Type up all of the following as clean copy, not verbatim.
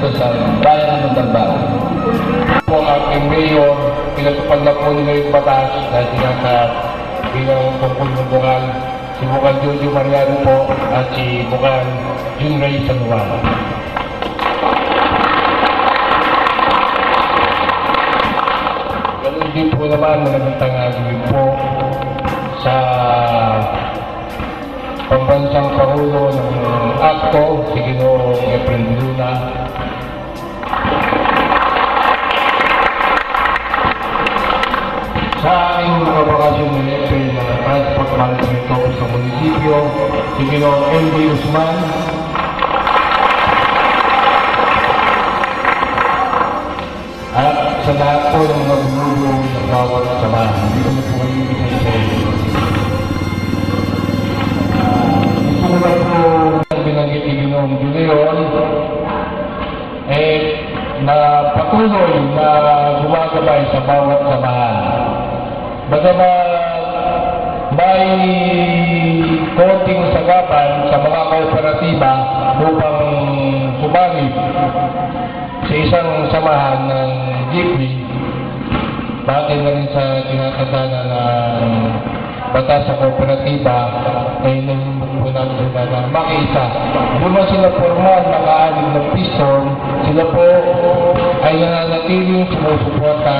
Cesar Brian Montalban. Po ang ating mayor, pinatupad na po nila yung batas na sinasat bilang tungkol ng bukal, si Bukal Jojo Mariano po at si Bukal Junray San Juan. Ganun din po naman magandang tanghali po sa pambansang Pangulo ng ACTO, si Ginoong Efren Luna. Sa aming mga bakasyon ng Efren na Transport Management Office sa munisipyo, si Ginoong M.D. Usman. At sa lahat po ng mga bumubuo ng bawat samahan, hindi ko na po kayo isa-isa. Una po binanggit ni Ginoong Julion na patuloy na gumagabay sa bawat samahan. Bagamat may konting sagapan sa mga kooperatiba upang sumali sa isang samahan ng jeepney, bakit na rin sa tinatadana ng batas sa kooperatiba ay nahimok po namin sila na makita. Doon sila formal, naka-alig ng piston, sila po ay nananatiling sumusuporta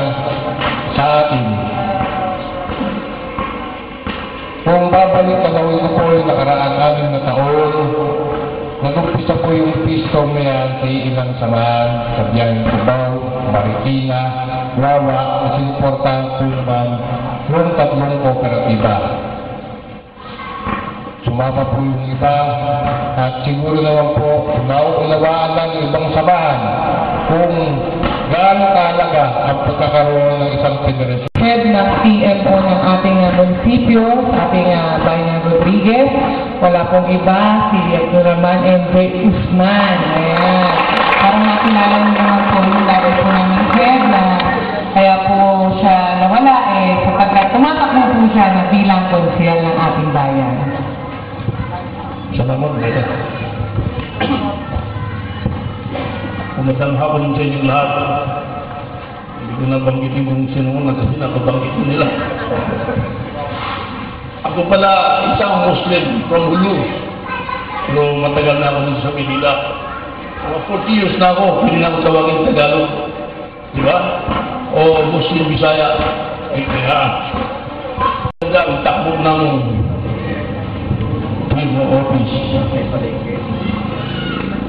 sa atin. Kung babalik tanawin ko po yung nakaraan-aling na taon, nag-umpisa po yung piston na yan sa ilang samahan sa Biyaheng Cubao, Marikina, Wawa, at sinuportahan po naman yung tatlong kooperatiba. Sumama po yung iba at siguro naman po nauunawaan ng ibang samahan kung gaano kahalaga ang pagkakaroon ng isang federasyon. Head ng PMO ng ating munisipyo, sa ating Bayan Rodriguez, wala pong iba, si Abdurrahman M.D. Usman. Ayan. Parang nakilala niyo naman po yung dati po namin head na kaya po siya nawala sapagkat tumatakbo po siya na bilang konsyel ng ating bayan. Salamat, Beda. Magandang hapon sa inyong lahat. Hindi ko nabanggitin kung sino muna kasi nakabanggitin nila. Ako pala isang Muslim from Hulu. Pero matagal na ako dito sa Manila. Mga 40 years na ako, pwede na ako tawagin Tagalog. Di ba? O Muslim Bisaya. Ay kaya. Ang takbo ng PMO office.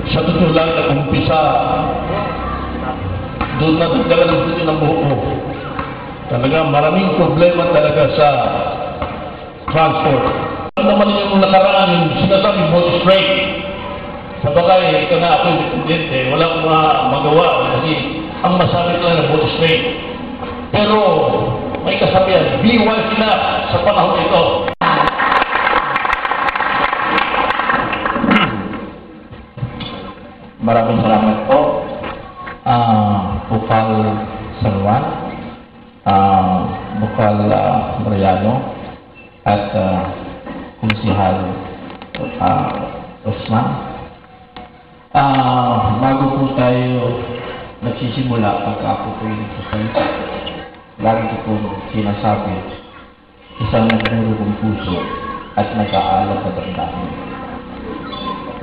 Sa totoo lang, nag-umpisa. Doon na nagdala ng dito ng buho ko. Talaga, maraming problema talaga sa transport. Ano naman yung nakaraan, yung sinasabi mo straight. Sa bagay, ito na ako yung dependente. Wala akong magawa. Kasi ang masabi ko lang na vote straight. Pero, may kasabihan, be wise enough sa panahon ito. Maraming salamat po. Bukal San Juan, Bukal Mariano, at Konsihal Usman. Bago po tayo nagsisimula, pagka ako po yung nagsasalita, lagi ko po sinasabi, isang nagmulong puso at nag-aalam sa damdamin.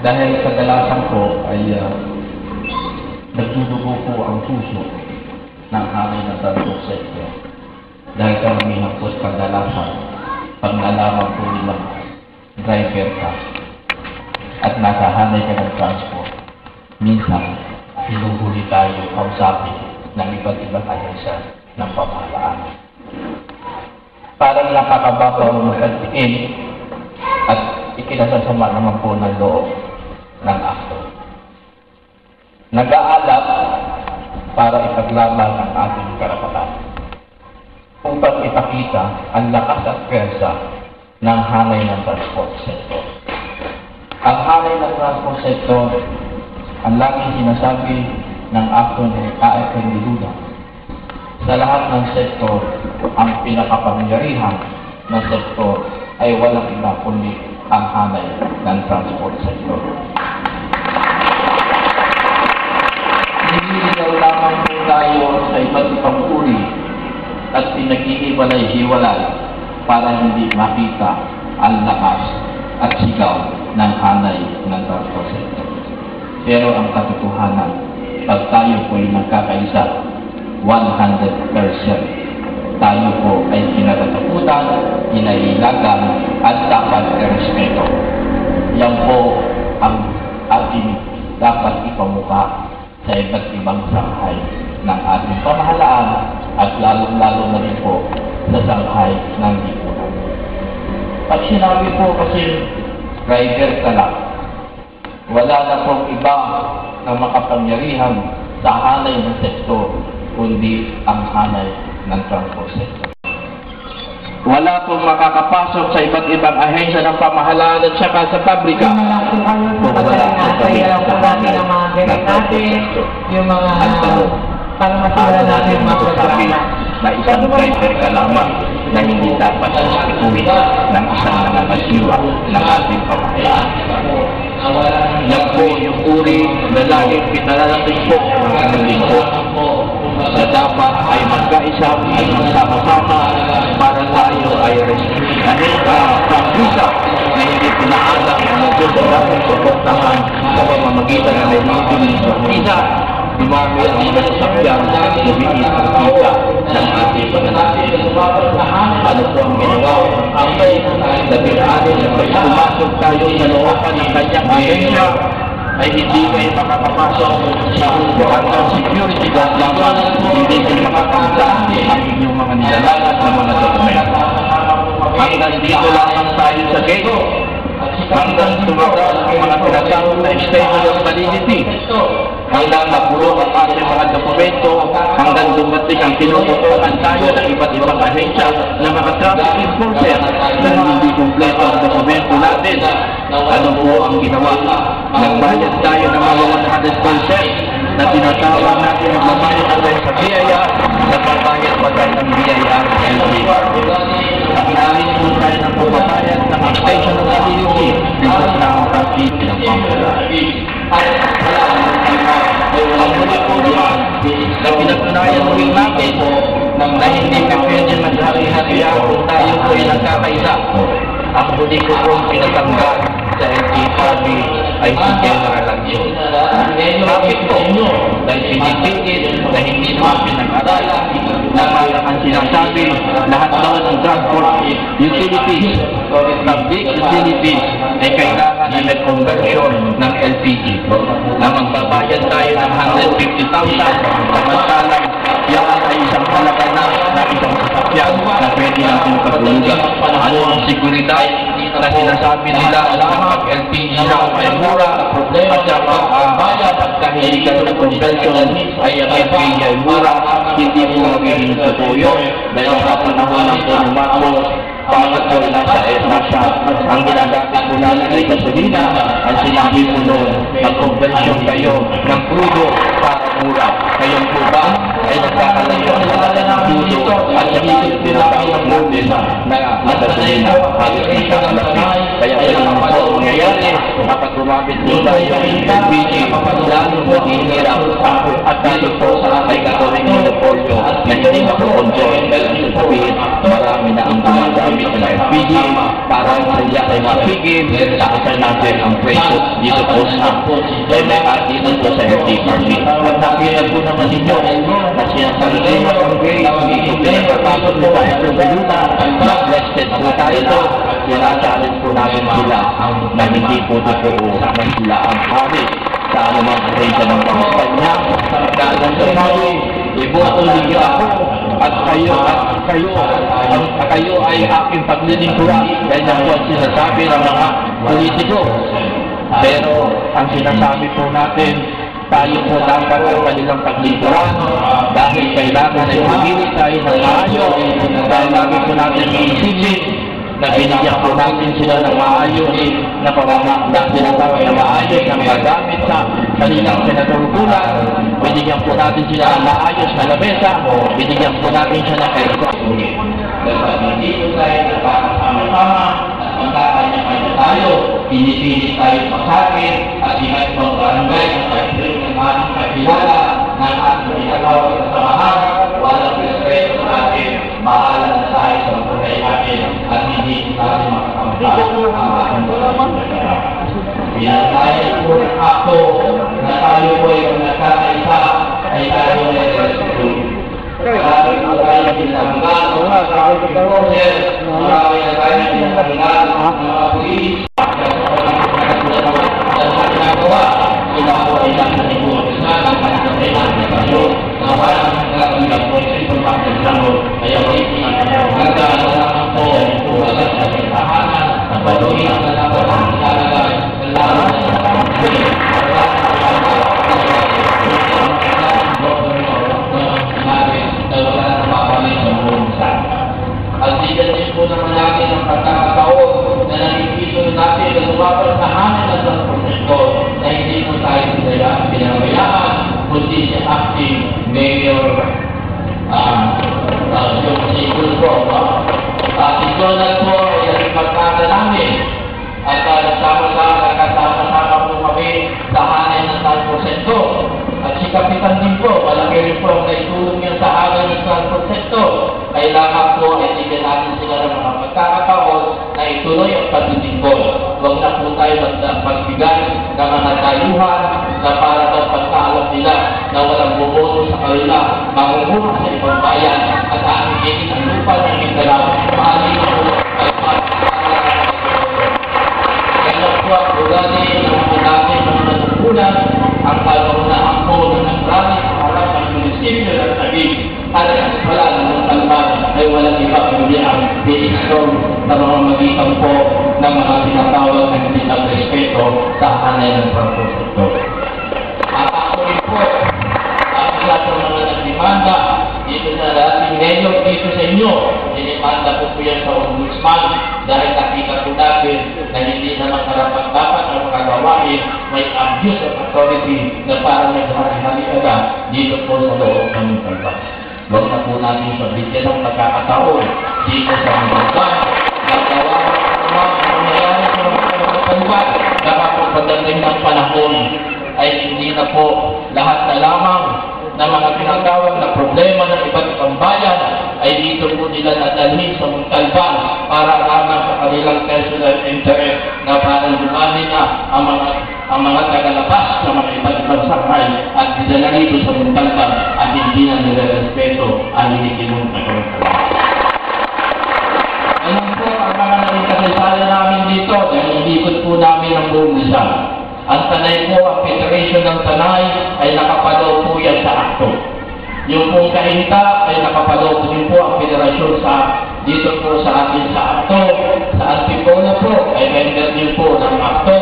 Dahil kadalasan po ay nagdudugo po ang puso ng hanay ng transport sector. Dahil karamihan po sa kadalasan, pag nalaman po nilang driver ka at nasa hanay ka ng transport, minsan hinuhuli tayo kausapin ng iba't ibang ahensya ng pamahalaan. Parang nakakababaw ang magkantiin at ikinasasama naman po ng loob ng akto. Nag-aalap para ipaglaban ang ating karapatan upang ipakita ang lakas at pwersa ng hanay ng transport sector. Ang hanay ng transport sector, ang laging sinasabi ng akto ni A.F.N. Luna, sa lahat ng sektor, ang pinakapangyarihan ng sektor ay walang iba kundi ang hanay ng transport sector. Nililigaw lamang po tayo sa iba't ibang uri at pinag-iiwalay-hiwalay para hindi makita ang lakas at sigaw ng hanay ng Darko Sector. Pero ang katotohanan, pag tayo po ay nagkakaisa, 100%, tayo po ay kinatatakutan, kinailagan, at dapat irespeto. Yan po ang ating dapat ipamuka sa iba't ibang sanghay ng ating pamahalaan at lalong-lalo na rin po sa sanghay ng lipunan. Pag sinabi po kasi driver ka lang, wala na pong iba na makapangyarihan sa hanay ng sektor kundi ang hanay ng transport sector. Wala pong makakapasok sa iba't ibang ahensya ng pamahalaan at saka sa pabrika. Yung mga po kayo sa pagkalinasay, alam po natin ang mga ganit natin, yung mga para masiwala natin mga programa. Na isang driver ka lamang na hindi dapat susukuin ng isang nangangasiwa ng ating pamahalaan. Yan po yung uri na laging pinalalating po ng aming lingkod na dapat ay magkaisa at magsama-sama para tayo ay pag-isa na hindi pinaalam na Diyos ay dapat suportahan sa pamamagitan ng religion ng isa. Dumami ang mga sasakyan na lumiit ang kita ng ating pananalitin. Ano po ang ginawa ang labing-anin na pag pumasok tayo sa looban ng kanyang ahensya ay hindi kayo makakapasok sa hanggang security guard lamang, hindi kayo makakamta ang inyong mga nilalangat na mga dokumento. Hanggang dito lamang tayo sa gate, hanggang tumagal ang mga tinatawag na stable of validity, hanggang mapulong ang ating mga dokumento, hanggang dumating ang tinututukan tayo ng iba't ibang ahensya ng mga traffic enforcer na hindi kumpleto ang dokumento natin. Ano po ang ginawa? Nagbayad tayo ng mga 100% na tinatawag natin ang mabayad tayo sa BIR, nagbabayad pa tayo ng BIR Pag-inalis po tayo ng pagbabayad ng extension ng LUC dito sa ang traffic ng pamahalaan. Ang muli po yan na pinatunayan rin natin na hindi ka pwede maghari-harihan kung tayo po ay nagkakaisa. Ang muli ko po pinatanggal sa LTFRB ay si General Action. Bakit po? Dahil pinipigil na hindi naman pinag-aralan na parang ang sinasabi lahat daw ng transport utilities, public utilities ay kailangan na may conversion ng LPG na magbabayad tayo ng 150,000 samantalang yan ay isang halaga na isang sasakyan na pwede natin pagulugan. Ano ang seguridad na sinasabi nila na pag LPG na ay mura at saka pagkahiligan ng conversion ay ang LPG ay mura, hindi mo magiging totoo yun dahil sa panahon ng punumato bakit po nasa ang ginagamit po natin ay gasolina ang sinabi po noon mag-conversion kayo ng crudo para mura. Kayong po ba ay nagkakalayo ng crudo at hindi tinatawag natin na gasolina halos hindi kakalapit. Kaya kailangan po mangyayari kapag gumamit po tayo ng LPG lalo maghihirap at dito po sa ay gagawing monopolyo na hindi makakontrol dahil sasabihin marami na ang gumagamit ng LPG para sila ay mapigil taasan natin ang presyo dito po sa dito po sa LTFRB. At nakita po naman ninyo na sinasabi ang gate hindi po pinagpapasok po tayo sa Beluna na-blessed po tayo ito sinachallenge po namin sila na hindi po totoo na sila ang hari sa anumang ahensya ng pangkanya dahil ang sinabi iboto ninyo ako at kayo ay aking paglilingkuran. Ganyan po ang sinasabi ng mga politiko. Pero ang sinasabi po natin, tayo po dapat ang kanilang paglingkuran dahil kailangan ay humili tayo ng maayos dahil lagi po natin iisipin na binigyan po natin sila ng maayos na tinatawag na maayos na magamit sa kanilang pinatungkulan. Binigyan po natin sila ng maayos na lamesa, binigyan po natin sila ng aircon. Hindi po tayo nagkakasama-sama at magkakanya-kanya tayo, pinipilit tayo pasakit at iha't mga barangay at ng ating kakilala tayo sa buhay natin at hindi natin makakamta ang ating pagkakasya. Dahil po ng akto na tayo po ay nagkakaisa ay tayo ay rescue. Marami na tayo pinanggal o marami na tayo pinanggal ng mga pulis. Sila po ay nasa likod sa kanilang kailangan na walang nagkakamila po sa information sa loob. Kaya nagkakaroon po ito agad sa tahanan na baluhin ang nalaman ang ilalagay ng lahat ng at diyan din po naman natin ang pagkakataon na nakikita natin na lumabas sa hangin at ang proseso na hindi po tayo pinabayaan kundi si acting mayor yung si Gulfo. Si Donald po ay nagpagkata namin at nakasama po kami sa hangin ng San Proseso. At si Kapitan din po, malaki rin po ang naitulong niya sa hangin ng San Proseso. Kailangan po ay tignan natin sila ng mga pagkakataon na ituloy ang pagtitinggol. Huwag na po tayo magbigay ng mga tayuhan na para sa pagkaalam nila na walang bumoto sa kanila, mamumuha sa ibang bayan at aangkin ang lupa ng Mindanao. Maaling po ay kaya po ang ugali ng mga natin ng natutunan ang kalaunahan po ng nagrami sa harap ng munisipyo at Taguig. At wala ng kalban ay walang iba kundi ang desisyon sa mga magitan po ng mga tinatawag ng hindi nagrespeto sa hanay ng pagpupunto. At ako rin po, ang isa sa mga nagdemanda dito sa dating mayor dito sa inyo, dinimanda po po yan sa ombudsman dahil nakita po natin na hindi naman karapat-dapat ang mga gawain may abuse of authority na parang naghari-hali dito po sa loob ng kalban. Huwag na po natin sabihin ng pagkakataon dito sa mga nagawa ng mga nangyayari sa mga kalban na kapag pagdating ng panahon ay hindi na po lahat na lamang na mga tinatawag na problema ng iba't ibang bayan ay dito po nila nadalhin sa Montalban para lamang sa kanilang personal interest na parang dumami na ang mga tagalabas ng mga iba't ibang sakay at dinala rito sa Montalban at hindi na nire-respeto ang hinikimun na kalagayan. Ayun po ang mga naging kasaysayan namin dito dahil inikot po namin ang buong Rizal. Ang Tanay po, ang Federation ng Tanay ay nakapalaw po yan sa akto. Yung pong Kahinta ay nakapalaw din po ang federasyon dito po sa atin sa akto. Sa Antipolo po ay member din po ng akto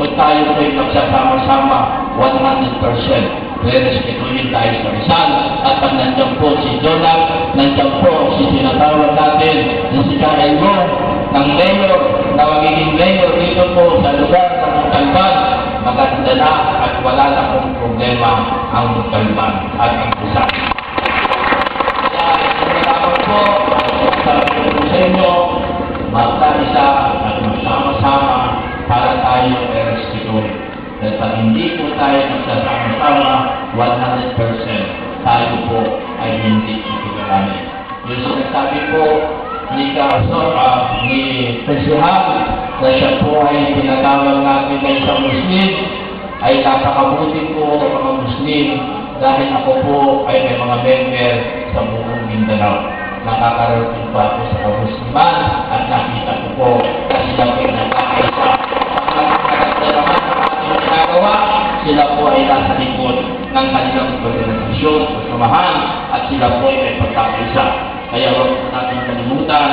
kung tayo po ay magsasama-sama 100%. Re-respetuhin tayo sa Rizal at pag nandiyan po si Donald, nandiyan po si tinatawag natin na si Kaelmo ng mayor na magiging mayor dito po sa lugar ng Montalban. Maganda na at wala na akong problema ang Montalban at ang Rizal. Kaya salamat po sa inyo, magkaisa at magsama-sama para tayo i-respetuhin. Dahil pag hindi po tayo magsasama-sama 100%, tayo po ay hindi itigalanin. Yung sinasabi po ni Presihal na siya po ay tinatawag natin na isang Muslim, ay napakabuti po ng mga Muslim dahil ako po ay may mga member sa buong Mindanao. Nakakarating pa ako sa Musliman at nakita ko po na sila po ay nagkakaisa. Ang naman ng ating ginagawa, sila po ay nasa likod ng kanilang organisasyon o samahan at sila po ay may pagkakaisa. Kaya huwag natin kalimutan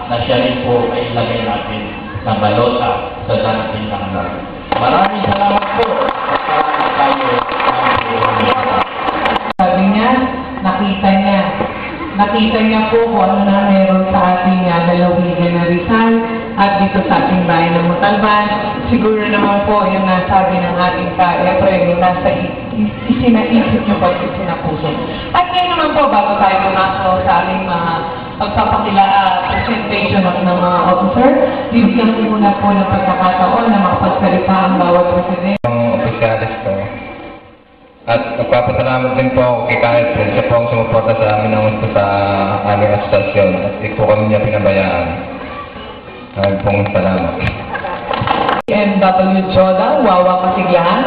na siya rin po ay ilagay natin sa balota sa darating na hanggang. Maraming salamat po at salamat tayo ng buhay. Sabi niya, nakita niya po kung ano na meron sa ating lalawigan na Rizal at dito sa ating bayan ng Montalban. Siguro naman po yung nasabi ng ating yung nasa isinaisip niyo pa yung sinapuso. At ngayon naman po, bago tayo pumasok sa ating mga presentation ng mga officer, bibigyan ko muna po ng pagkakataon na makapagsalita ang bawat presidente. Ang opisyalis ko, At nagpapasalamat din po ako kay Kaepre. Siya po ang sumuporta sa amin ng gusto sa aming asosasyon. At di po kami niya pinabayaan. Maraming pong salamat. NW Joda, Wawa Kasiglahan,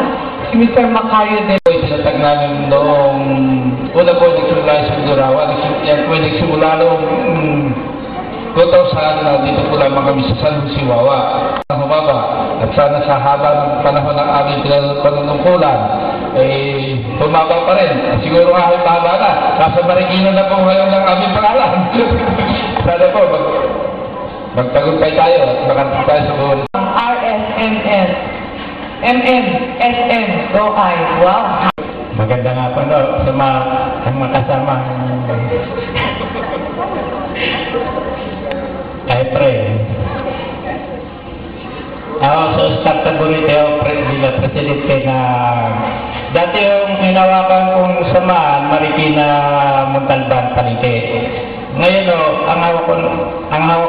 si Mr. Macario de Pinatag namin noong una po nagsimula sa Durawa. Nagsimula noong 2000 dito po lamang kami sa San Jose, Wawa. Humaba. At sana sa haba ng panahon ng aming panunungkulan, humaba pa rin. Siguro nga ay mahaba na. Nasa Marikina na po ngayon ng aming pangalan. Sana po, magtagumpay tayo at makarating tayo sa buwan. RSNN, MNSN, Roay, wow. Maganda nga po no, sa mga kasama. Kaepre. Ako sa staff Taburite, Presidente na dati yung hinawakan kong samahan, Marikina, Montalban, Palite. Ngayon ang hawak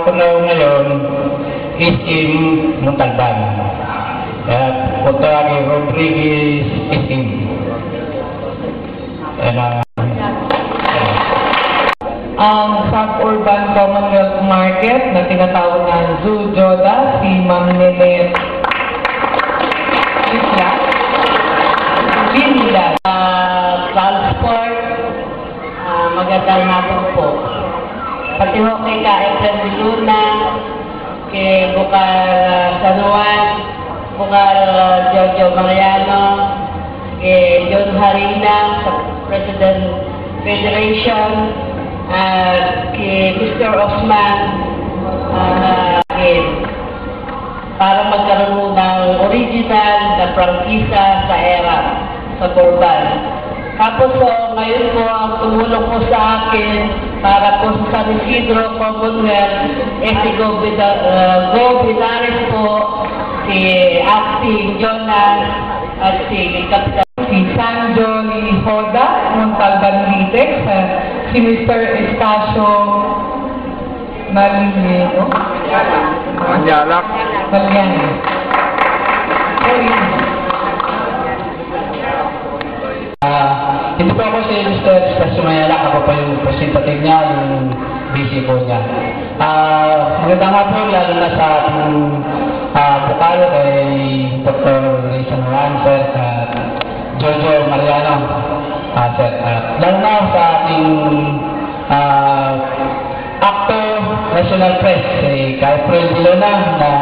ko na ngayon is in Montalban. At Otawagi Rodriguez is in. Ang Suburban Commonwealth Market na tinatawag na Zoo Joda, si Ma'am Nenet Isla, Linda. Transport, magandang hapon po. Pati ho kay Kaepre Luna, kay Bukar San Juan, Bukar Giorgio Mariano, kay John Harina, sa President Federation, kay Mr. Osman, para magkaroon ng original na prangkisa sa era sa Corban. Tapos po, ngayon po, ang tumulong po sa akin para po sa San Isidro Commonwealth, si Go Bilares po, si Acting Jonas, at si Kapitan. Si Sanjo Lihoda, Montalban Litex, si Mr. Estacio Malino, Manjalak. Malian. Hindi po ako si Mr. Stasio Mayalak, ako pa yung representative niya, yung busy po niya. Magandang hapon, lalo na sa ating Bukalo kay Dr. Rizan Sir, at Giorgio Mariano, sir. Lalo na sa ating actor, national press, si Kaepre Luna, na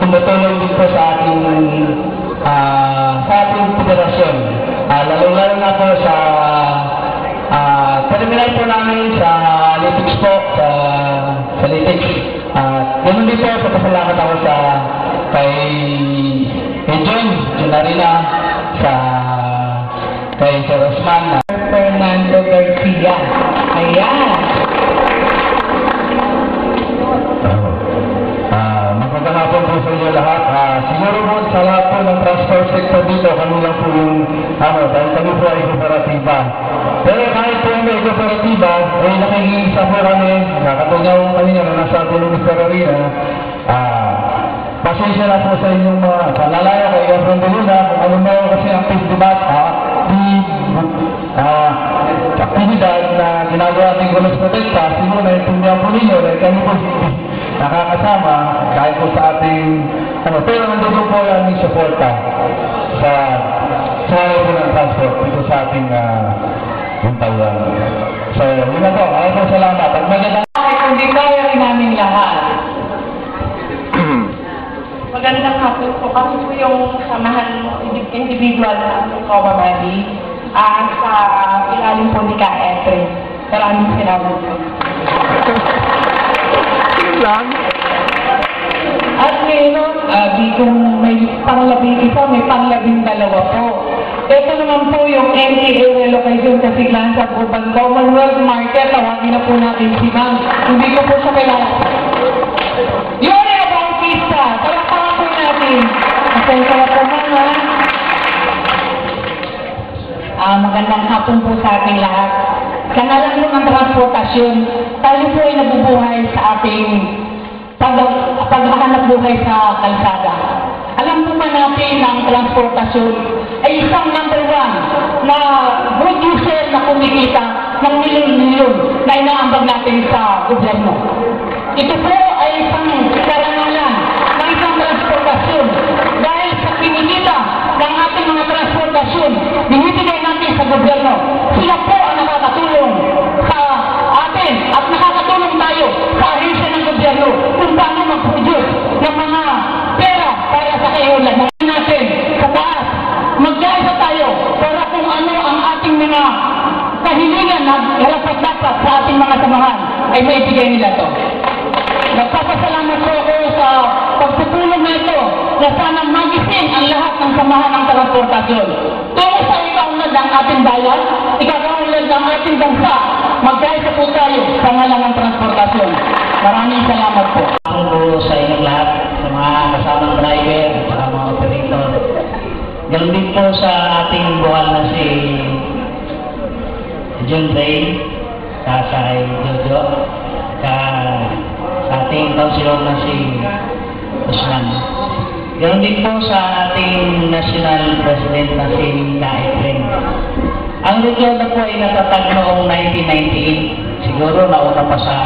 tumutulong din po sa ating federasyon. Lalo-lalo na po sa terminal po namin sa Litix po, sa Litix. Ganun din po, sa pasalamat ako kay John Narina, kay Sir Osman. Fernando Garcia. Ayan. Magandang hapon po sa inyo lahat. Siguro po sa lahat po ng transport sector dito, kami lang po yung, dahil kami po ay kooperatiba. Pero kahit po may kooperatiba, ay nakikisa po kami, nakatulong ko kanina na nasa atin ng Mr. Arena, pasensya na po sa inyong mga palalaya kay Efron Luna, kung ano mo kasi ang festival, aktibidad na ginagawa ating Gulos Protecta, siguro na intindihan po ninyo, dahil kami po nakakasama kahit po sa ating pero nandito po yung aming suporta sa po ng transport dito sa ating buntawan. So, yun na po. Maraming salamat. At magandang Hindi kaya rin namin lahat. Magandang hapon po. Kami po yung samahan individual na Cowa Bali sa ilalim po ni Kaepre. Maraming salamat po. Lang. At ngayon, kung may panglabing isa, may panglabing dalawa po. Ito naman po yung NTA relocation Kasiglahan sa Urban Commonwealth Market. Tawagin na po natin si Ma'am. Hindi ko po siya kailangan. Yuri Bautista, talakpakan po natin. Pasensya na po, Ma'am. Magandang hapon po sa ating lahat. Sa ngalan po ng transportasyon, tayo po ay nabubuhay sa ating paghahanap buhay sa kalsada. Alam po natin na ang transportasyon ay isang number one na good user na kumikita ng milyon-milyon na inaambag natin sa gobyerno. Ito po ay isang karangalan ng isang transportasyon dahil sa kinikita ng ating mga transportasyon, binibigay natin sa gobyerno. Sila po ang nakakatulong sa atin at nakakatulong tayo sa ahensya ng gobyerno kung paano mag-produce ng mga pera para sa kaiulan natin sa taas. Magkaisa tayo para kung ano ang ating mga kahilingan na dapat sa ating mga samahan ay maibigay nila to. Nagpapasalamat po ako sa pagtutulong na ito na sana magising ang lahat ng samahan ng transportasyon. Tungo sa ikaunlad ng ating bayan, ikaunlad ng ating bansa, magkaisa po tayo sa ngalan ng transportasyon. Maraming salamat po. Ako po sa inyong lahat, sa mga kasamang driver, sa mga operator. Ganun din po sa ating buwan na si John Ray, sa Jojo, sa ating councilor na si Usman. Ganun din po sa ating national president na si Efren. Ang Jojo po ay natatag noong 1998. Siguro nauna pa sa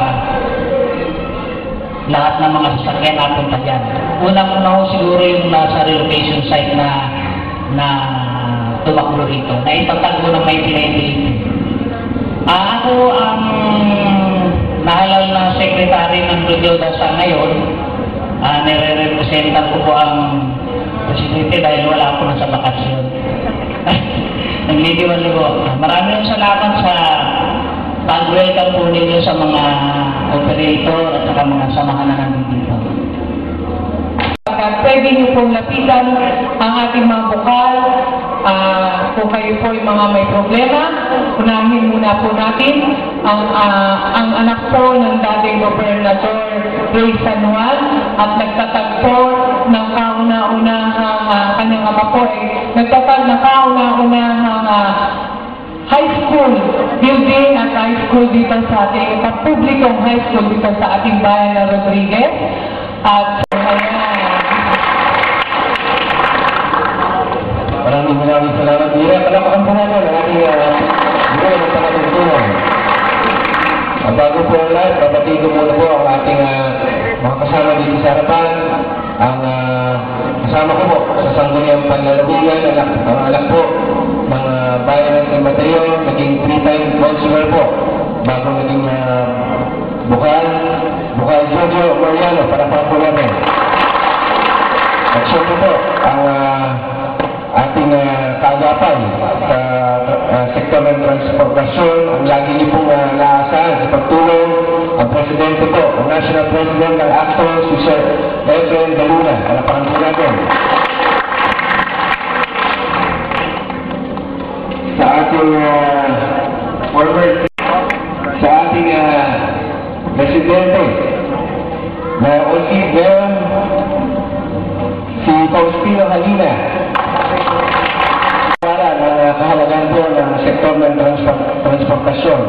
lahat ng mga sasakyan napunta dyan. Unang-una ho siguro yung nasa relocation site na tumakbo rito. Naitatag ko ng 1998. Ako ang nahalal na secretary ng Rodilda sa ngayon. Nire-representan ko po ang presidente dahil wala ako na sa bakasyon. Nagliliwan-liwa. Maraming salamat sa pag-welcome po ninyo sa mga operator at saka mga samahan na namin dito. Pwede niyo pong lapitan ang ating mga bukal. Kung kayo po yung mga may problema, unahin muna po natin ang anak po ng dating Gobernador Ray San Juan at nagtatagpo ng kauna-unahang kanyang ama po nagtatag ng kauna-unahang high school building at high school dito sa ating publikong high school dito sa ating bayan ng Rodriguez. At Maraming salamat. Palakpakan po naman ang ating guru ng pangatutunan. Bago po ang lahat, papatid ko muna po ang ating mga kasama dito sa harapan. Ang kasama ko po sa Sangguniang Panlalawigan, ang anak po ng bayan ng San Mateo, naging 3-time consular po. Bago naging Bukal Jojo Mariano, para po namin. At syempre po, ang ating kaagapan sa sektor ng transportasyon, ang lagi niyo pong naasahan sa pagtulong, ang presidente po, ang national president ng ACTO, si Sir Efren Daluna. Palapakan po natin. Sa ating forward, sa ating presidente na Olid ngayon, si Faustino Halina. Kahalagahan po ng sektor ng transportasyon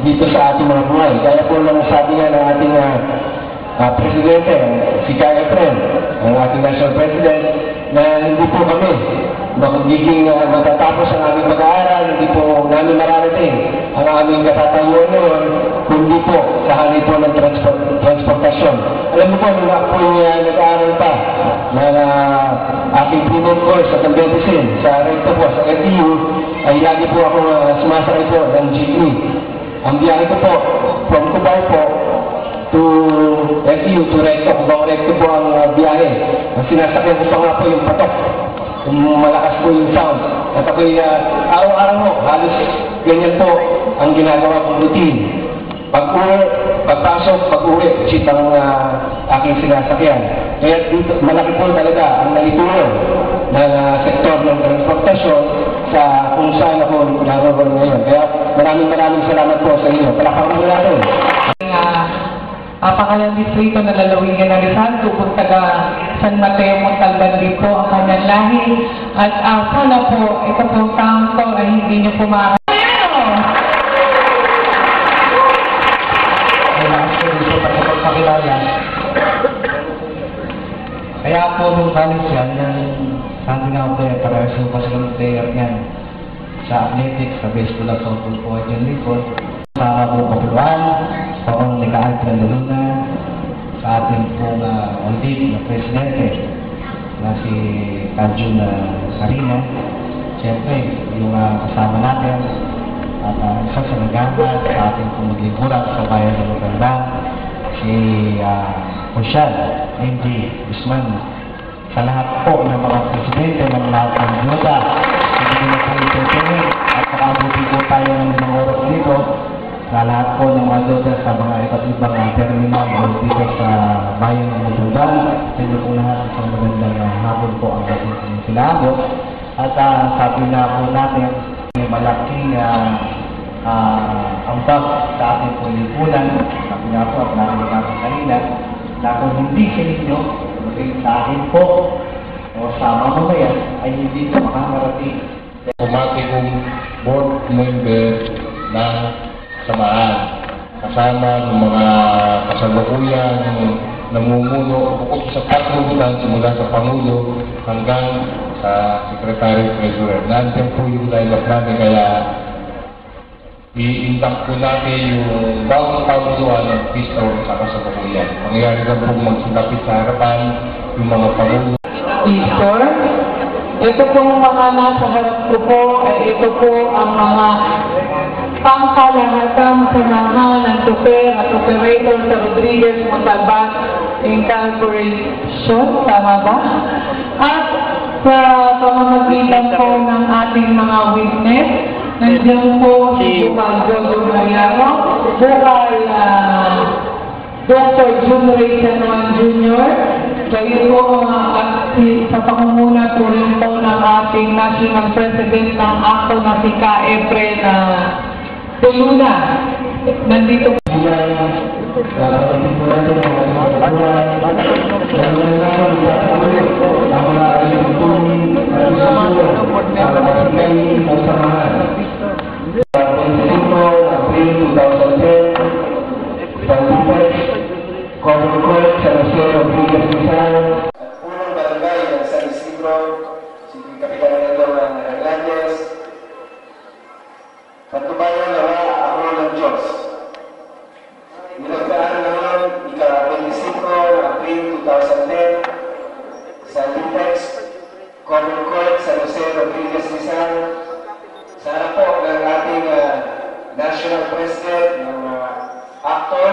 dito sa ating mga buhay. Kaya po lang sabi nga ng ating presidente, si Efren, ang ating national president, na hindi po kami magiging matatapos ang aming mag-aaral, hindi po namin mararating ang aming katatayuan noon, kundi po sa hali po ng transportasyon. Alam mo po, nung ako nag-aaral pa na aking premium course sa medicine, sa recto po, sa FEU, ay lagi po ako sumasakay po ng jeepney. Ang biyahe ko po, from Cubao po to FEU, to recto, Cubao recto po ang biyahe. Ang sinasakyan ko pa nga po yung patok. Malakas po yung sound. At ako'y araw-araw mo, halos ganyan po ang ginagawa kong routine. Pag-uwi, pagpasok, pag-uwi, cheat ang aking sinasakyan. Kaya dito, malaki po talaga ang naitulong ng sektor ng transportasyon sa kung saan ako naroon ngayon. Kaya maraming salamat po sa inyo. Palakpakan mo natin. Apakalang distrito na lalawigan ng Rizal, tupod taga San Mateo Montalban din po ang kanyang lahi. At sana po, ito pong taong to ay hindi niyo po Kaya po nung college yan, sabi nga ako para sa player yan. sa athletics, sa best ko lang sa utol po ay John Lincoln, sa buong kapuluan, sa akong Nika Alfred Luna, sa ating pong Oldig na presidente na si Kajun Sarina, siyempre yung kasama natin at isa sa nagama sa ating pong maglingkuran sa bayan ng Luganda, si Kusyal, MJ Guzman, sa lahat po ng mga presidente ng lahat ng Yuda, hindi na po itutuloy at makabuti po tayo ng mga oras dito sa lahat po ng mga Yuda sa mga iba't ibang terminal o dito sa bayan ng Luganda. Sa inyo po lahat isang magandang hapon po ang ating sinaabot. At sabi na po natin, may malaking ambag sa ating po lipunan. Sabi na po at namin natin kanina, na kung hindi sa inyo, sa akin po, o sa mamamayan, ay hindi ito makakarating. Pumati kong board member ng samahan. Kasama ng mga kasalukuyan, namumuno, bukod sa patrubutan, simula sa Pangulo hanggang sa Secretary Treasurer. Nandiyan po yung line-up natin, kaya i-intact po natin yung bagong pamuluan ng PISTO sa kasalukuyan. Mangyayari na po magsilapit sa harapan yung mga Pangulo. Pastor, ito pong mga nasa harap ko po, ito po ang mga pangkalahatang samahan ng tuper at operator sa Rodriguez Montalban Incorporation, tama ba? At sa pamamagitan po ng ating mga witness, nandiyan po si Bukal Jojo Mariano, Bukal Dr. Jun Ray Sanuan Jr., kayo po sa pangunguna po rin po ng ating National President ng ACTO na si Ka Efren Tuluna. Nandito po. Common Court sa Lasero Rodriguez Rizal at punong barangay ng San Isidro, si Kapitan Nando Hernandez, Patubayan nawa ako ng Diyos. Nilagdaan ngayon, ika-25 April 2010, sa Lintex, Common Court sa Lasero Rodriguez Rizal, sa harap po ng ating National President ng actor,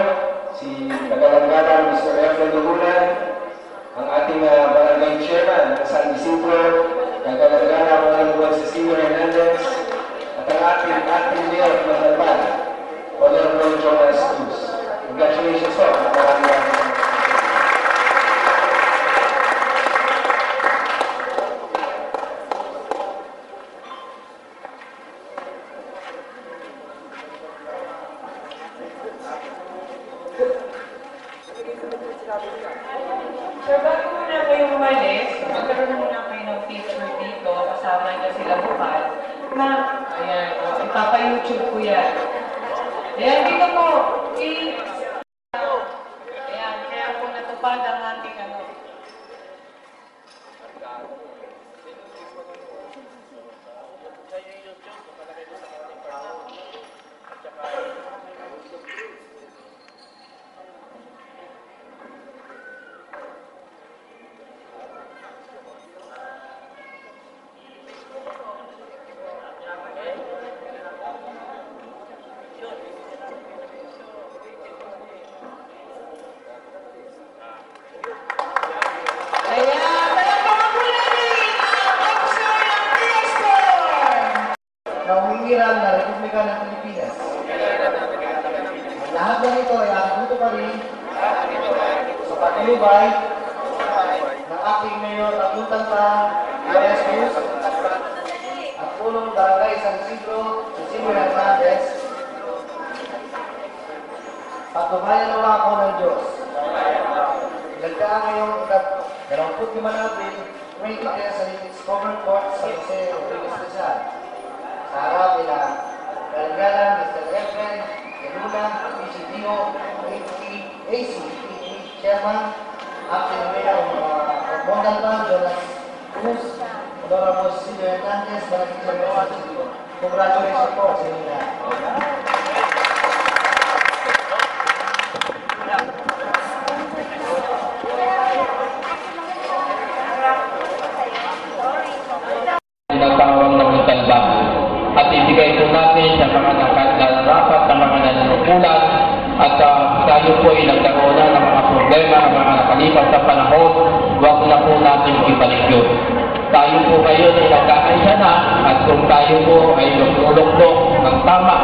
si Kagalanggalan Mr. Efren Luna, ang ating barangay chairman ng San Isidro, Kagalanggalan Juan Cecilio Hernandez, at ang ating mayor ng Montalban, Honorable Jonas Cruz. Congratulations po. Sir, bago muna kayo umalis, magkaroon muna kayo ng picture dito, kasama niya sila Bukal, na, ayan, ipapa-YouTube ko yan. Ayan, dito po, ayan, kaya po natupad ang ating ano. Nahuhirang na Republika ng Pilipinas. Ang lahat ng ito ay abuto pa rin sa patnubay ng aking mayor na puntang sa Reyes Cruz at punong barangay San Isidro, Cecilio Hernandez. Patubayan nawa ako ng Diyos. Nagkaan ngayong 25 April 2010 sa Common Court sa Jose Rodriguez Rizal. Sa harap nila, Galanggalan, Mr. Efren, Luna, PCDO, AC, Chairman, Acting Mayor of Montalban, Jonas Cruz, Honorable Cecilio Hernandez, Barangay Chairman. Congratulations po sa inyo lahat. Tinatawag ng Mutalba at ibigay po natin sa mga nararapat na mga nanunukulan at tayo po ay nagkaroon na ng mga problema ng mga nakalipas sa panahon, huwag na po natin ibalik yun. Tayo po ngayon ay nagkakaisa na at kung tayo po ay maglulok-lok ng tama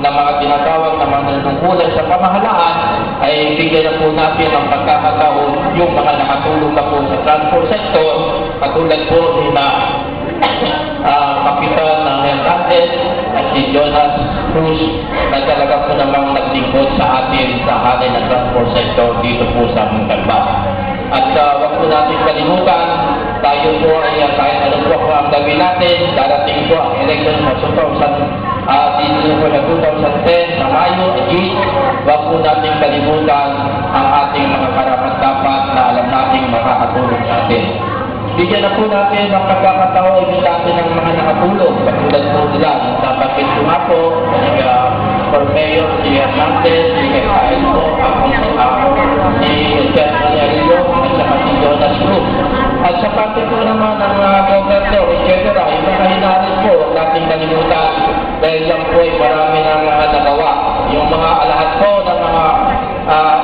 na mga tinatawag na mga nanunukulan sa pamahalaan, ay bigyan na po natin ng pagkakataon yung mga nakatulong na po sa transport sector, katulad po ni na Kapitan Hernandez at si Jonas Cruz na talaga po namang naglingkod sa atin sa hanay ng transport sector dito po sa Mutalba. At wag po natin kalimutan, tayo po ay kahit ano po ang gawin natin, darating po ang election sa 2010 sa Mayo, wag po natin kalimutan ang ating mga karapat-dapat na alam nating makakatulong sa atin. Bigyan na po natin ang pagkakataon natin ng mga nakatulong. Katulad po nila, dapat ito nga po, for Mayor, si Hernandez, si Kakain po, si Jeff Manerillo, at saka si Jonas Cruz. At sa parte po naman ng mga governor, etc., yung mga hinarin po, huwag natin kalimutan, dahil yan po ay marami ng nagawa. Yung mga lahat po ng mga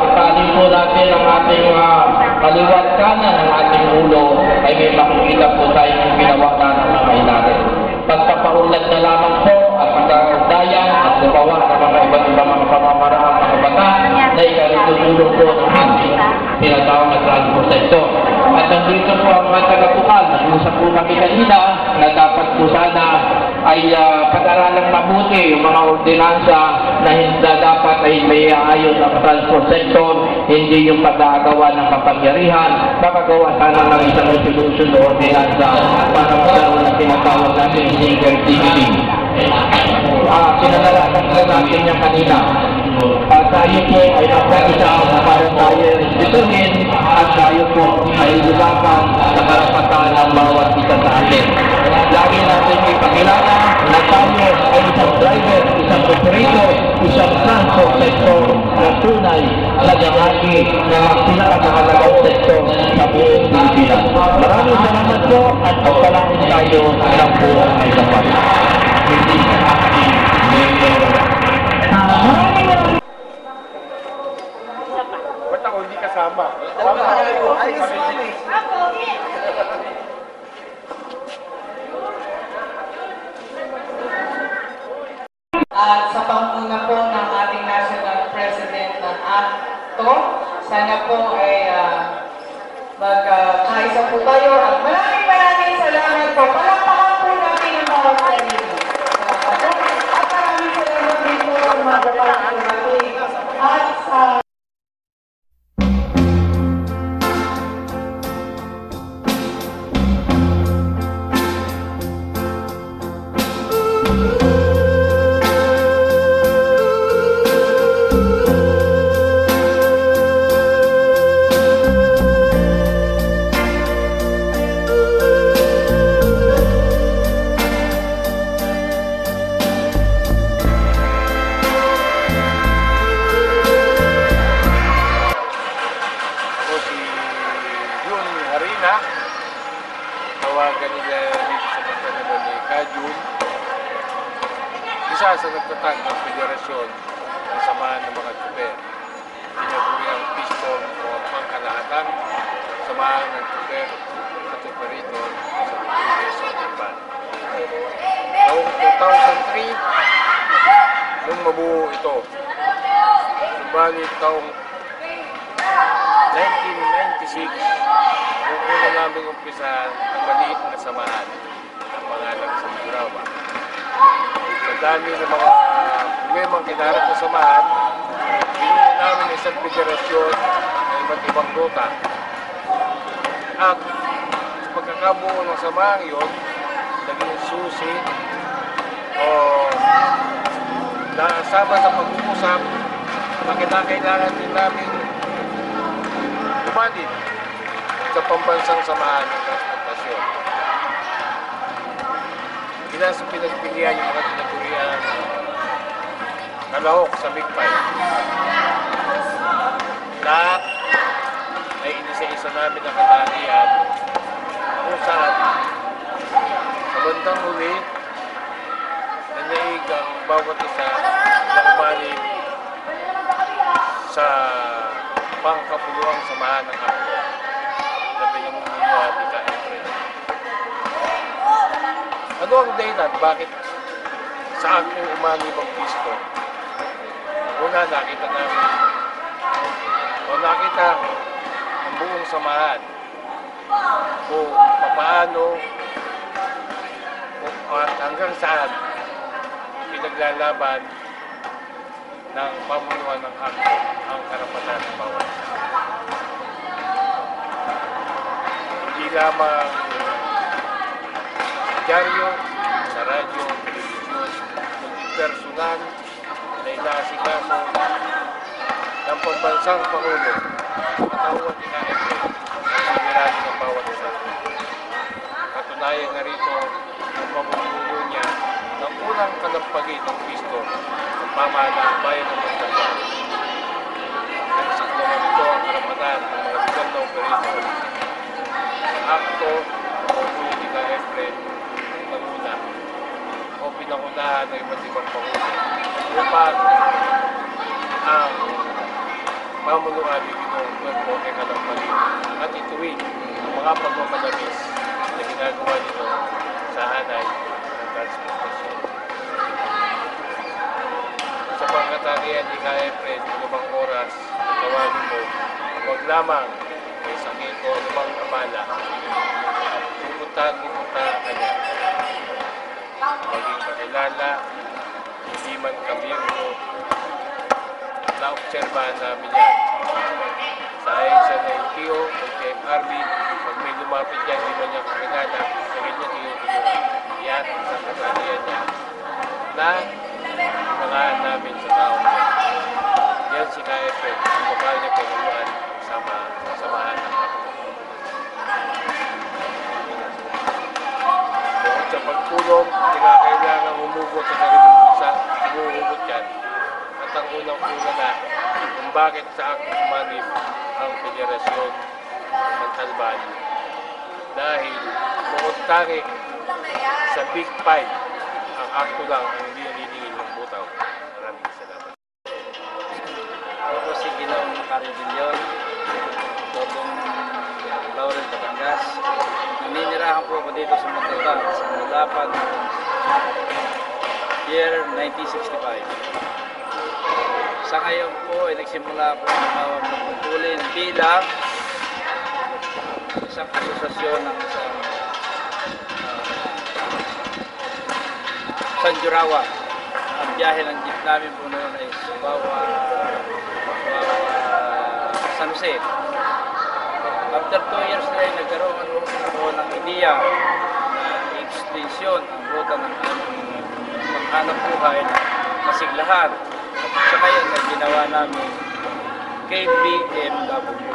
ipalin po natin ang ating kaliwat kanan ng ating ulo, ay may makikita po tayong ginawa na ng mga hinarin. Pagpapaunlad na lamang po at pagkakadayan at gumawa ng mga iba't ibang mga pamamaraan mga bata na ikaritutulong po ng ating tinatawag na transport sector. At nandito po ang mga taga-tukal, nag-usap po kami kanina na dapat po sana ay pag-aralang mabuti yung mga ordinansa na hindi dapat ay may ayon ng transport sector, hindi yung pag-aagawa ng kapangyarihan, makagawa sana ng isang resolution o ordinansa para magkaroon ng tinatawag natin single ticketing. Pinanalakan na natin niya kanina. Tayo po ay nagpapisa para tayo respetuhin at tayo po ay lumaban sa karapatan ng bawat isa sa atin. Lagi natin ipakilala na tayo ay isang driver, isang operator, isang transport sector na tunay na gahagi ng pinakamahalagang sector sa buong Pilipinas. Maraming salamat po at pagpalain tayo ng buong may kapal. Ba't ako hindi kasama? At sa panguna po ng ating National President ng ACTO, sana po ay magkaisa po tayo at maraming salamat po. Palakpakan po natin ang bawat sarili. At maraming salamat din po ang mga kapatid natin. At sa tawagan nila dito sa Pagkanalo ni Kajun, isa sa nagtatag ng federasyon ng samahan ng mga tsuper. Tinaguriang pistol o pangkalahatan, samahan ng tsuper at operator sa Pilipinas sa Urban. Noong 2003, nung mabuo ito, subalit taong 1996, nung una namin umpisa ang maliit na samahan ng pangalang sa Murawa. Sa dami ng mga problemang kinarap na samahan, binuo namin isang federasyon ng iba't ibang ruta. At sa pagkakabuo ng samahan yun, naging susi o nasama sa pag-uusap na kinakailangan din namin umalit sa pambansang samahan ng transportasyon. na sa pinagpilihan yung mga tinaguriang kalahok sa Big Five. Lahat ay inisa-isa namin ang katangian kung saan sa bandang huli nanaig ang bawat isa na umanib sa pangkapuluang samahan ng ako na pinamumunuan ni Ka-Efren. Ano ang dahilan? Bakit sa aking umanib ang pisto? Una, nakita ang buong samahan kung paano at hanggang saan pinaglalaban ng pamunuan ng hangko ang karapatan ng bawat isa. Hindi lamang dyaryo, sa radyo, telebisyon, kundi personal na inaasikaso ng pambansang Pangulo katawad ni Ka-Efren ang simirado ng bawat isa. Katunayan na rito ang pamumuno niya ng unang kalampagin ng pisto ng pamahalaan ng bayan ng Montalban. Nagsaklaman nito ang karapatan ng mga legal na operator ng akto ng pamumuno ni Ka-Efren nanguna o pinangunahan ng iba't ibang Pangulo upang ang pamunuan ni Ginoong Cuervo ay kalampagin at ituwid ang mga pagmamalabis na ginagawa nito sa hanay ng transportasyon. Sa pangkatarian ni Ka-Efren, lumang oras na tawagin mo, huwag lamang may sakit o lumang abala, pupunta ka niya. Maging kakilala, hindi man kabiyerno, na-obserbahan namin yan. Sa ahensya na LTO o KFRB, pag may lumapit yan, di ba niya kakilala, sagin niya tinutulungan. Yan ang kataniyan niya na pinangahan namin sa tao niya. Yan si Ka-Efren, ang babae niya paguluan sama samahan ng ako. Bukod sa pagtulong, kailangan humugot sa sariling bansa, humuhugot yan. At ang unang-una na kung bakit sa aking umanib ang Federasyon ng Montalban. Dahil bukod tangi sa Big Five, ang akto lang ang hindi nalilingin ng butaw. Maraming salamat. Ako po si Ginoong Macario Villion, Tobong Laurel, Batangas. Naninirahan po ako dito sa Montalban, sa Mulapan, year 1965. Sa ngayon po ay nagsimula po ang mawag ng pagtulin bilang isang asosasyon ng isang San Jurawa. Ang biyahe ng jeep namin po noon ay Subawa, San Jose. After 2 years na ay nagkaroon po ng ideya na extension ang ruta ng aming paghanap buhay na Kasiglahan. Sa ngayon na ginawa namin KBMW.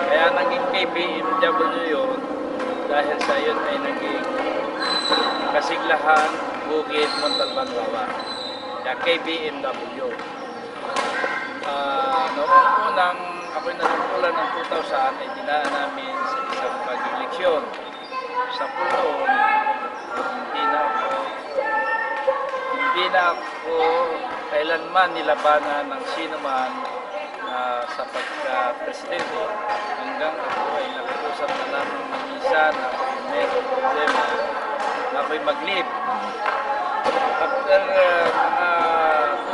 Kaya naging KBMW yun dahil sa yun ay naging Kasiglahan, Bukid, Montalban, Wawa. Kaya KBMW. Noong unang ako'y nanungkulan ng 2000 ay dinaan namin sa isang pag-eleksyon. Sa puno, hindi na ako kailanman nilabanan ng sino man sa pagka-presidente hanggang ako ay nakikusap na namin ng isa na mayroong problema na ako'y mag-leave. After mga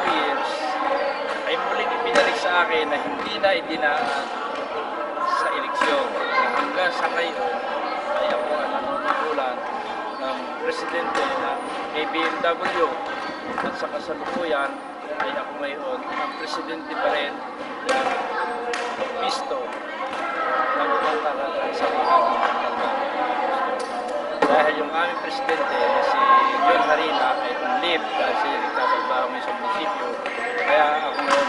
2 years ay muling ibinalik sa akin na hindi na idinaan sa eleksyon. Hanggang sa ngayon ay ako ang nanunungkulan ng presidente ng KBMW. At sa kasalukuyan ay ako ngayon ang presidente pa rin ng pisto ng Montalban sa mga Montalban. Dahil yung aming presidente na si John Harina ay on-leave dahil siya nagtatrabaho sa munisipyo. Kaya ako ngayon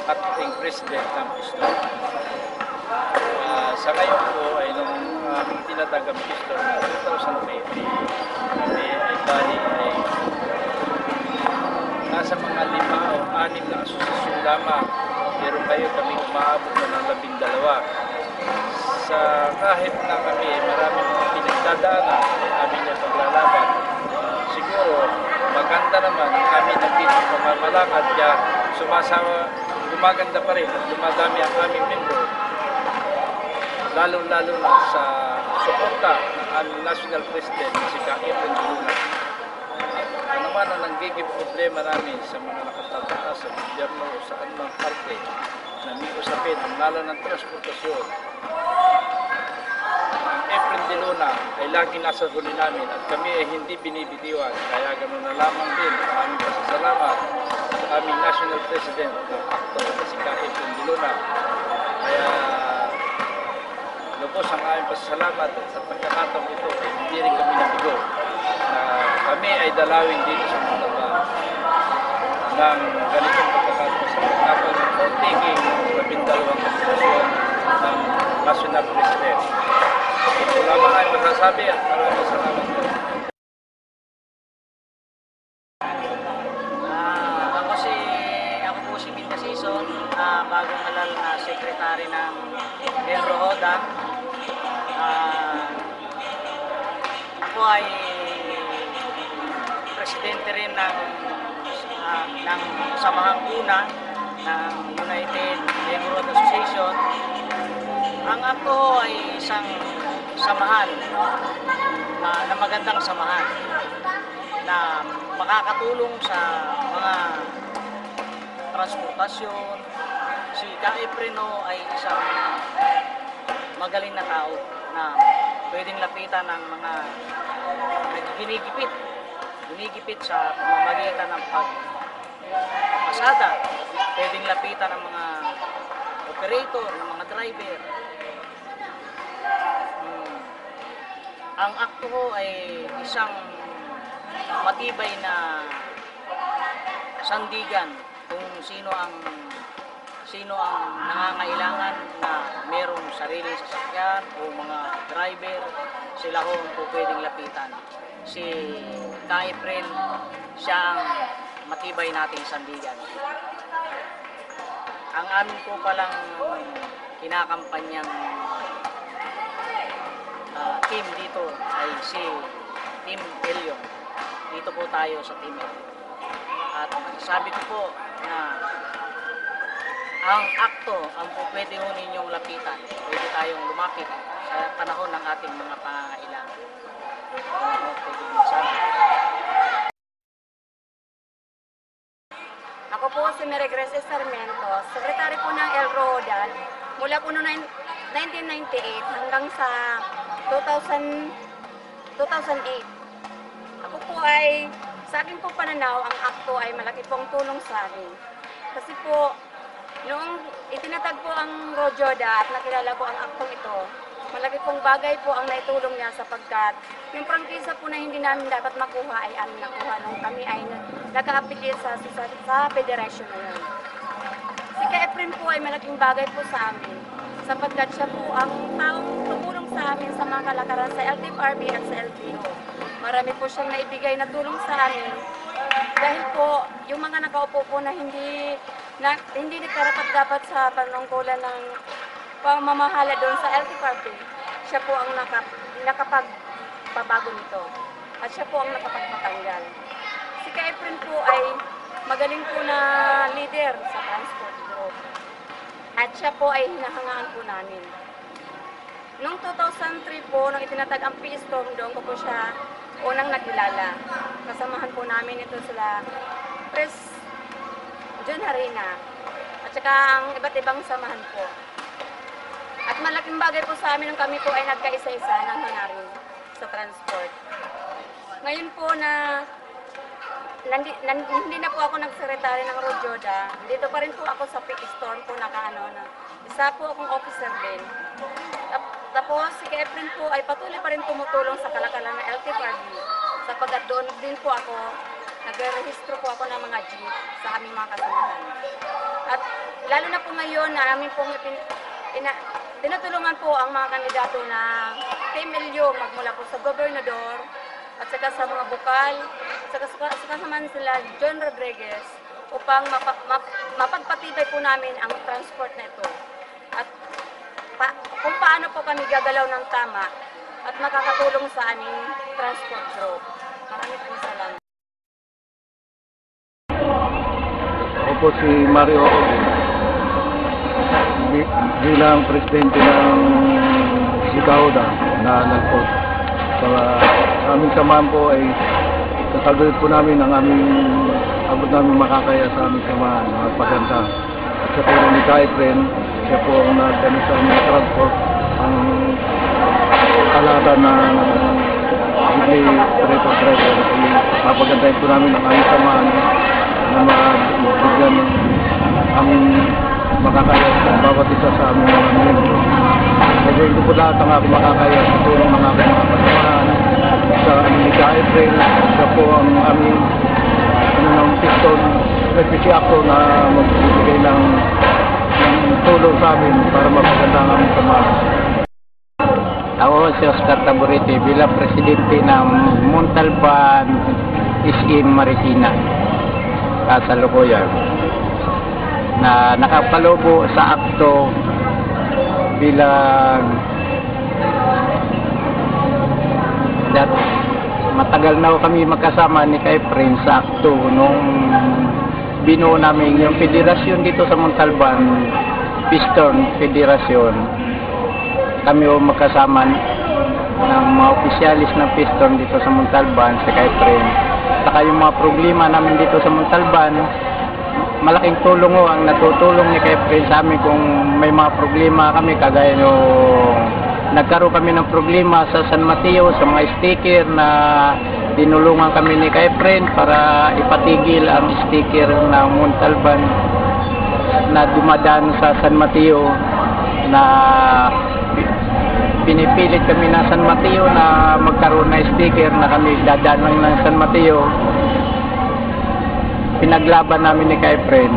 ang acting president ng pisto. Sa ngayon po ay nung aming tinatagang pistol na 2020, kami ay bali ay nasa mga 5 o 6 na asosasyon lamang. Pero ngayon kami umaabot na ng 12. Sa kahit na kami maraming mga pinagdadaanan amin na paglalaban, siguro maganda naman kami nagtito pamamalakad kaya gumaganda pa rin at dumadami ang aming membro, lalo-lalo na sa suporta ng aming National President si Efren Luna. Ano man ang nanggiging problema namin sa mga nakatataka sa gobyerno o sa anumang parte na may usapin ang lalo ng transportasyon, ang Efren Luna ay laging nasa huli namin at kami ay hindi binibitiwan. Kaya ganoon na lamang din ang aming pasasalamat sa aming National President ng aktor na si Efren Luna. Kaya lubos ang aming pasasalamat at sa pagkakataong ito ay hindi rin kami nabigo na kami ay dalawin dito sa Montalban ng ganitong pagkakataon sa pagkakataon ng 12 konstitusyon ng National President. Ito lamang ay masasabi at maraming salamat po. Ako po si Minda Season, bagong halal na sekretary ng El Rohoda. Ako ay presidente rin ng samahang una ng United Neighborhood Association. Ang ako ay isang samahan na magandang samahan na makakatulong sa mga transportasyon. Si Efren ay isang magaling na tao na pwedeng lapitan ng mga ginigipit sa pamamagitan ng pagpasada. Pwedeng lapitan ng mga operator, ng mga driver. Ang akto ko ay isang matibay na sandigan kung sino ang nangangailangan na merong sariling sasakyan o mga driver, sila ho ang pwedeng lapitan. Si Efren, siya ang matibay nating sandigan. Ang amin po palang kinakampanyang team dito ay si Team Elyon. Dito po tayo sa Team Elyon. At sabi ko po na ang akto ang po pwede ho ninyong lapitan. Pwede tayong lumapit sa panahon ng ating mga pangangailangan. Ako po si Meregres Sarmiento, sekretary po ng El Rohoda mula po noong 1998 hanggang sa 2008. Ako po ay, sa akin po pananaw, ang akto ay malaki pong tulong sa akin. Kasi po, noong itinatag po ang Rojoda at nakilala ko ang aktong ito, malaki pong bagay po ang naitulong niya sapagkat yung prangkisa po na hindi namin dapat makuha ay amin nakuha nung kami ay naka-affiliate sa federation na yun. Si Efren po ay malaking bagay po sa amin sapagkat siya po ang taong tumulong sa amin sa mga kalakaran sa LTFRB at sa LTO. Marami po siyang naibigay na tulong sa amin dahil po yung mga nakaupo po na hindi nakarapat-dapat sa panungkulan ng pamamahala doon sa LTFRB, siya po ang nakapagpabago nito at siya po ang nakapagpatanggal. Si Efren po ay magaling po na leader sa transport group at siya po ay hinahangaan po namin. Noong 2003 po, nung itinatag ang P-Storm, doon ko po siya unang nakilala. Kasamahan po namin ito sila Pres John Harina at saka ang iba't ibang samahan po. At malaking bagay po sa amin nung kami po ay nagkaisa-isa ng hangarin sa transport. Ngayon po na hindi na po ako nagsekretary ng Rojoda, dito pa rin po ako sa P-Storm po isa po akong officer din. Tapos si Efren po ay patuloy pa rin tumutulong sa kalakalan ng LTFRB sapagkat doon din po ako, nagre-rehistro po ako ng mga jeep sa aming mga kasamahan. At lalo na po ngayon na aming pong tinutulungan po ang mga kandidato na Team Elyo magmula po sa gobernador at saka sa mga bukal, at saka naman sila John Rodriguez upang mapagpatibay po namin ang transport na ito. At kung paano po kami gagalaw ng tama at makakatulong sa aming transport group. Maraming po salamat. Ako po si Mario bilang presidente ng Sikauda na nagpos. Para aming samahan po ay kasagawin po namin ang abot namin makakaya sa aming samahan, mga paganda. At siya po ni Kaifren, siya po ang nagdano sa mga transport, ang kalata na hindi driver. Papagandahin po namin ang aming samahan na mabigyan ng aming makakaya sa bawat isa sa aming mga membro. Gagawin ko po lahat ang aking makakaya sa tulong ng aking mga kasamahan sa aming Kaifren. Siya po ang aming piston, refugee actor na magbibigay ng tulong sa amin para mapaganda ang aming samahan. Ako si Oscar Taburete bilang presidente ng Montalban SM Marikina kasalukuyan na nakapalobo sa akto bilang matagal na kami magkasama ni Kaifren sa akto nung binuo namin yung federasyon dito sa Montalban, Piston Federasyon. Kami magkasama ng mga opisyalis ng Piston dito sa Montalban, si Kaifren. Saka yung mga problema namin dito sa Montalban, malaking tulong ang natutulong ni Kaifren sa amin kung may mga problema kami, kagaya yung nagkaroon kami ng problema sa San Mateo sa mga sticker na dinulungan kami ni Kaifren para ipatigil ang sticker ng Montalban na dumadaan sa San Mateo, na pinipilit kami ng San Mateo na magkaroon ng sticker na kami dadaan lang ng San Mateo. Pinaglaban namin ni Kaifren,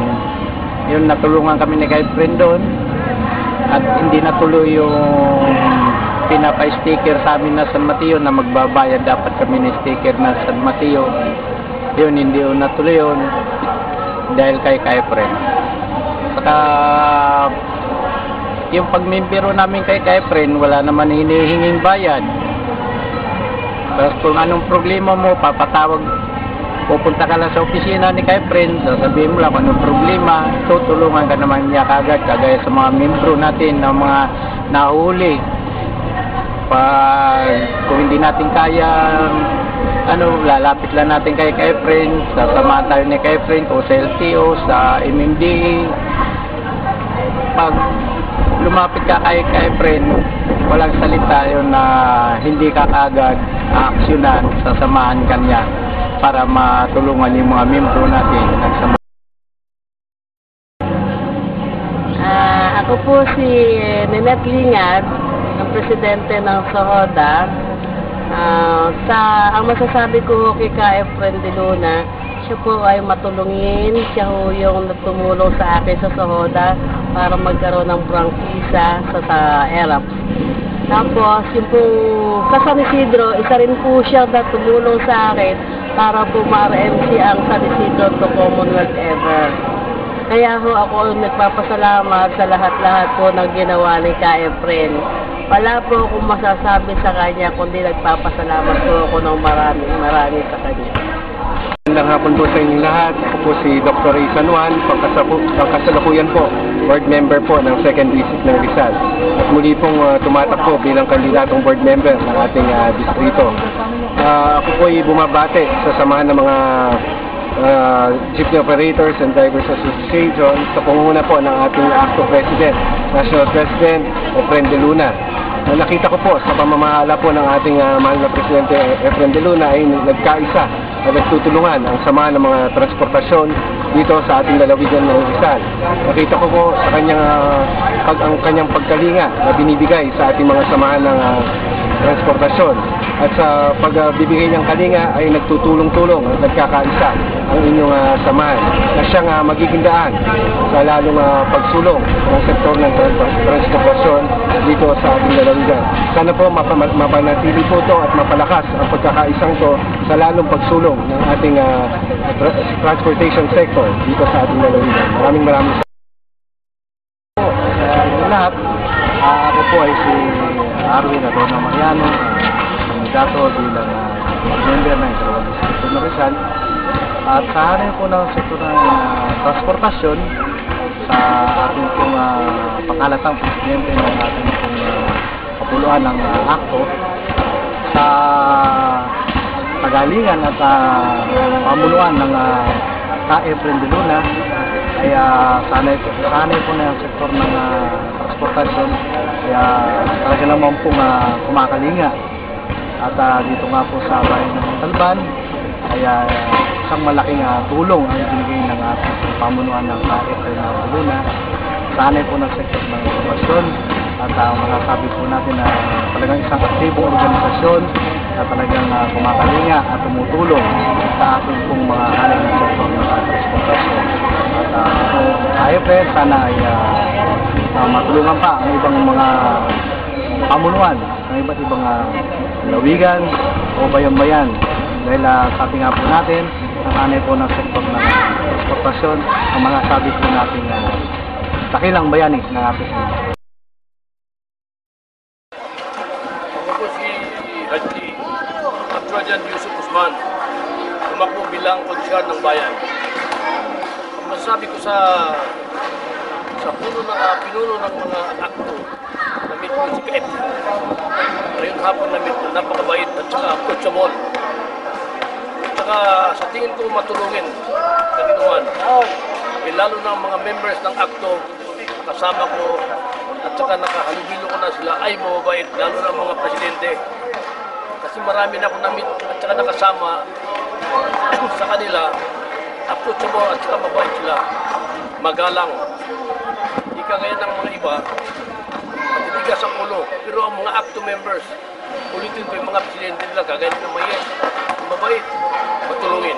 yun, natulungan kami ni Kaifren doon at hindi natuloy yung pinapa-sticker sa amin na San Mateo na magbabayad dapat kami ng sticker na San Mateo. Yun, hindi yun natuloy yun dahil kay Kaifren. Saka yung pagmimbiro namin kay Kaifren, wala naman hinihinging bayad. Tapos kung anong problema mo, papatawag, pupunta ka lang sa opisina ni Kaifren, sasabihin mo lang kung anong problema, tutulungan ka naman niya kagad, kagaya sa mga membro natin na mga nahuli. Kung hindi natin kaya, lalapit lang natin kay Kaifren, sasamahan tayo ni Kaifren o sa LTO, sa MMDA. Pag lumapit ka kay Kaifren, walang salita yun na hindi ka agad aaksyonan, sasamahan ka niya para matulungan yung mga membro natin. Ako po si Ninette Lingad, ang presidente ng Sohoda. Ang masasabi ko kay Kaifren de Luna, siya po ay matulungin. Siya po yung tumulong sa akin sa Sohoda para magkaroon ng prangkisa sa ERAP. Tapos, yung po sa San Isidro, isa rin po siya na tumulong sa akin para po ma-RMC ang San Isidro to Commonwealth ever. Kaya ho ako nagpapasalamat sa lahat-lahat po ng ginawa ni Kaifren. Wala po akong masasabi sa kanya, kundi nagpapasalamat po ako ng marami sa kanya. Magandang hapon po sa inyong lahat. Ako po si Dr. Ray San Juan, pangkasalukuyan po, board member po ng 2nd District ng Rizal. At muli pong tumatakbo bilang kandidatong board member ng ating distrito. Ako po ay bumabate sa samahan ng mga Jeepney Operators and Drivers Association sa pangunguna po ng ating ACTO President, National President Efren de Luna. Nakita ko po sa pamamahala po ng ating mahal na Presidente Efren de Luna ay nagkaisa at nagtutulungan ang samahan ng mga transportasyon dito sa ating lalawigan ng Rizal. Nakita ko po sa ang kanyang pagkalinga na binibigay sa ating mga samahan ng transportasyon. at sa pagbibigay ng kalinga ay nagtutulong-tulong at nagkakaisa ang inyong samahan na siyang magiging daan sa lalong pagsulong ng sektor ng transportasyon dito sa ating lalawigan. Sana po mapanatili po ito at mapalakas ang pagkakaisang to sa lalong pagsulong ng ating transportation sector dito sa ating lalawigan. Maraming salamat. Lahat, ako po ay si Arwin Adona Mariano, kandidato bilang member ng Ikalawang Distrito ng Rizal. At sa harin po ng sektor ng transportasyon sa ating pong panghalatang presidente ng ating pong kapuluan ng akto sa kagalingan at pamunuan ng Efren de Luna ay sanay po na yung sektor ng transportasyon, kaya talaga naman pong kumakalinga. At dito nga po sa bayan ng Montalban ay isang malaking tulong ang binigay ng ating pamunuan ng Efren de Luna. Sanay po ng sektor ng transportasyon at masasabi po natin na talagang isang aktibong organisasyon na talagang kumakalinga at tumutulong sa ating pong mga hanay ng sektor ng transportasyon. At Efren, sana ay matulungan pa ang ibang mga pamunuan ng iba't ibang lawigan o bayan-bayan. Dahil sabi nga po natin, ang hanay po ng sektor ng transportasyon, ang mga sabi po natin dakilang bayani ng ating Haji Abdurrahman Yusuf Usman, tumakbo bilang konsyal ng bayan. Ang masasabi ko sa pinuno ng mga akto, namit ko si Kaep. Ngayong hapon namit ko, napakabait at saka coachabol. At saka sa tingin ko matulungin kaninuan. Lalo na ang mga members ng akto, kasama ko at saka nakahalubilo ko na sila ay mababait, lalo na mga presidente. Kasi marami na akong namit at saka nakasama sa kanila, approachable at saka mabait sila, magalang. Hindi ka ngayon ng mga iba, matitigas ang ulo. Pero ang mga ACTO members, ulitin ko yung mga presidente nila, kagaya ng mabait, matulungin.